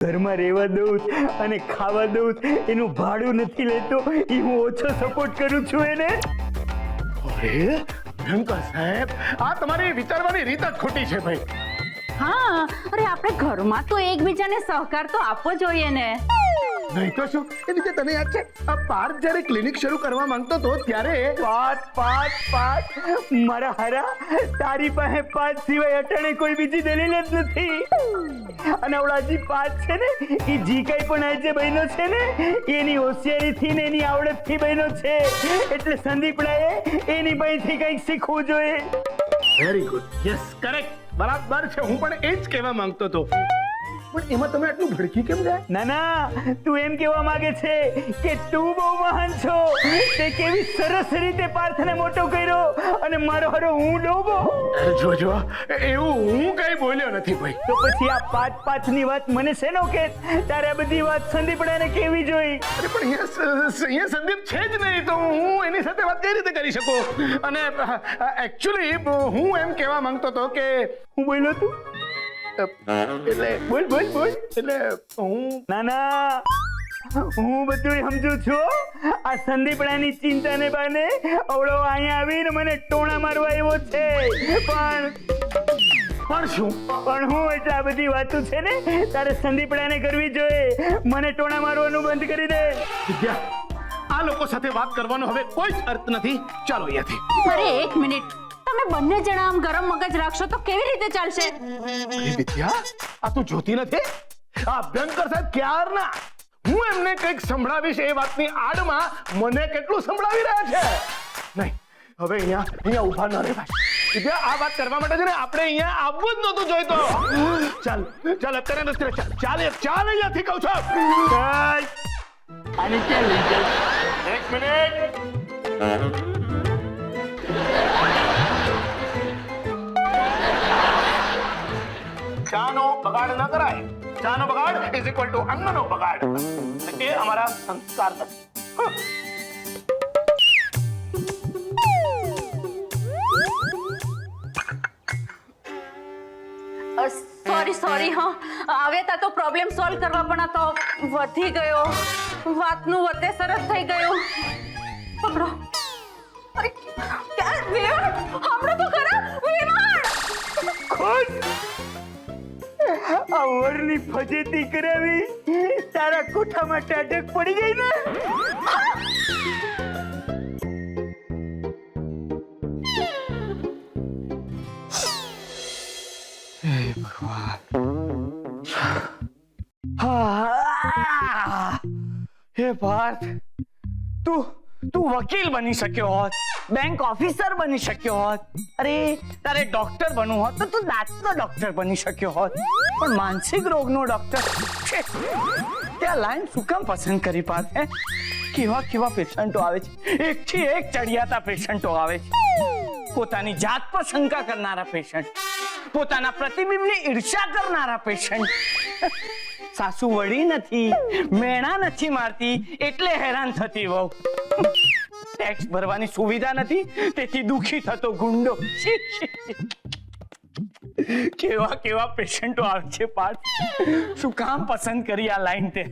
ઘરમાં રહેવા દઉં અને ખાવા દઉં એનું ભાડું નથી લેતો એ હું ઓછો સપોર્ટ કરું છું એને. અરે ભયંકર સાહેબ, આ તમારી વિચારવાની રીત જ ખોટી છે ભાઈ. હા, અરે આપણે ઘરમાં તો એકબીજાને સહકાર તો આપવો જોઈએ ને. નહીં તો શું? એ રીતે તને યાદ છે આ પાર્થ જ્યારે ક્લિનિક શરૂ કરવા માંગતો હતો ત્યારે પાત મારા હારા તારી પાસે પાત સિવાય અટાણે કોઈ બીજી દલીલ જ નથી. અને ઓલાજી પાત છે ને એ જી કઈ પણ આજે બહેનો છે ને એની હોશિયારીથી ને એની આવડતથી બહેનો છે, એટલે સંદીપડાએ એની પાસેથી કંઈક શીખવું જોઈએ. વેરી ગુડ, યસ કરેક્ટ, બરાબર છે. હું પણ એ જ કહેવા માંગતો હતો. પણ એમાં તમે આટલું ભડકી કેમ જાય? ના, તું એમ કહેવા માંગે છે કે તું બહુ મહાન છો, તે કેવી સરસ રીતે પાર્થને મોટો કર્યો અને મારો હરો હું ડોબો. જોજો, એવું હું કઈ બોલ્યો નથી ભાઈ. તો પછી આ પાછની વાત મને શેનો કે તારે આ બધી વાત સંદીપડાને કેવી જોઈ? અરે પણ અહીંયા સંદીપ છે જ નહીં, તો હું એની સાથે વાત કઈ રીતે કરી શકું? અને એકચ્યુઅલી હું એમ કહેવા માંગતો હતો કે હું બોલ્યો તું એટલે બોલ એટલે હું ના, હું બધું સમજુ છું. આ સંદીપડાની ચિંતાને બાને અવળો અહીંયા આવીને મને ટોણા મારવા આવ્યો છે. પણ શું? પણ હું એટલે આ બધી વાતો છે ને તારે સંદીપડાને કરવી જોઈએ. મને ટોણા મારવાનું બંધ કરી દે. વિદ્યા, આ લોકો સાથે વાત કરવાનો હવે કોઈ જ અર્થ નથી. ચાલો અહીંયાથી. અરે એક મિનિટ, તમે બંને જણા આમ ગરમ મગજ રાખશો તો કેવી રીતે ચાલશે? અરે વિદ્યા, આ તું જોતી નથી? આ ભયંકર સાહેબ ક્યારના હું એમને કંઈક સંભળાવીશ એ વાતની આડમાં મને કેટલું સંભળાવી રહ્યા છે. નહીં, હવે અહીંયા ઊભા ન રહેવાય. વિદ્યા, આ વાત કરવા માટે છે ને આપણે અહીંયા આવવું જ નહોતું જોઈતો. ચાલ અત્યારે નથી. ચાલ અહીંયાથી કહું છું. ચાલ આને ક્યાં લઈ જાય? એક મિનિટ. ચાનો બગાડ ન કરાય. ચાનો બગાડ ઇઝ ઇક્વલ ટુ અન્નનો બગાડ. એ અમારા સંસ્કાર નથી. સોરી હા, આવ્યા તા તો પ્રોબ્લેમ સોલ્વ કરવા, પણ આ તો વધી ગયો. વાતનું વતે સરસ થઈ ગયું. પકડો. અરે ક્યાં વેવાણ? હમણાં તો ખરા વેવાણ. ખુશ આ વરની ફજેતી કરાવી તારા કોઠામાં ટાટક પડી ગઈ ને. હે પાર્થ, તું વકીલ બની શક્યો હોત, બેંક ઓફિસર બની શક્યો હોત. અરે તારે ડોક્ટર બનવું હોત તો તું દાંતનો ડોક્ટર બની શક્યો હોત. પણ માનસિક રોગનો ડોક્ટર ત્યાં લાઈન શું કામ પસંદ કરી પાર્થ? કેવા પેશન્ટો આવે છે, એકથી એક ચડિયાતા પેશન્ટો આવે છે. પોતાની જાત પર શંકા કરનારા પેશન્ટ, પોતાના પ્રતિબિંબની ઈર્ષ્યા કરનારા પેશન્ટ. સાસુ વળી નથી, મેણા નથી મારતી એટલે હેરાન થતી વહુ. ટેક્સ ભરવાની સુવિધા નથી તેથી દુખી થતો ગુંડો. કેવા પેશન્ટો આવે છે પાર્થ. શું કામ પસંદ કરી આ લાઈન તે?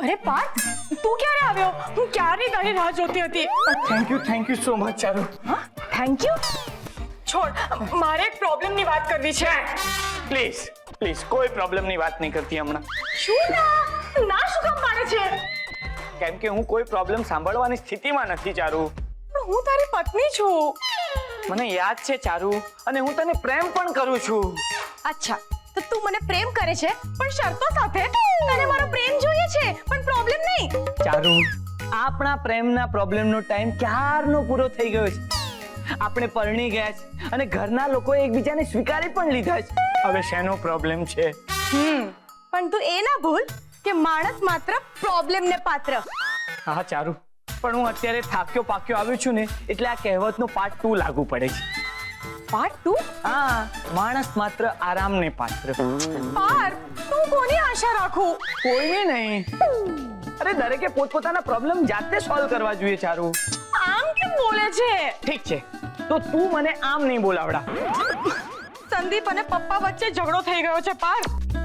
અરે પાર્થ, તું ક્યારે આવ્યો? હું ક્યારની તારી રાહ જોતી હતી. Thank you so much Charu. Thank you. છોડ, મારે એક પ્રોબ્લેમની વાત કરવી છે. પ્લીઝ કોઈ પ્રોબ્લેમની વાત નહીં કરતી હમણાં. શું ના શું કામ પાડે છે? કેમ કે હું કોઈ પ્રોબ્લેમ સાંભળવાની સ્થિતિમાં નથી ચારુ. પણ હું તારી પત્ની છું. મને યાદ છે ચારુ, અને હું તને પ્રેમ પણ કરું છું. અચ્છા, તો તું મને પ્રેમ કરે છે પણ શરતો સાથે. તને મારો પ્રેમ જોઈએ છે પણ પ્રોબ્લેમ નહીં. ચારુ, આપણા પ્રેમના પ્રોબ્લેમનો ટાઈમ ક્યારનો પૂરો થઈ ગયો છે. આપણે પરણી ગયા છે અને ઘરના લોકો એકબીજાને સ્વીકારી પણ લીધા છે. હવે શેનો પ્રોબ્લેમ છે? પણ તું એ ના ભૂલ કે માણસ માત્ર પ્રોબ્લેમને પાત્ર. હા ચારુ, પણ હું અત્યારે થાક્યો પાક્યો આવ્યો છું ને એટલે આ કહેવતનો પાર્ટ 2 લાગુ પડે છે. પાર્ટ 2? હા, માણસ માત્ર આરામને પાત્ર. પાર્થ, તું કોની આશા રાખું? કોઈને નહીં. અરે દરેકે પોતપોતાના પ્રોબ્લેમ જાતે સોલ્વ કરવા જોઈએ ચારુ. આમ કેમ બોલે છે? ઠીક છે, તો તું મને આમ નહીં બોલાવડા. સંદીપ અને પપ્પા વચ્ચે ઝઘડો થઈ ગયો છે પાર્થ.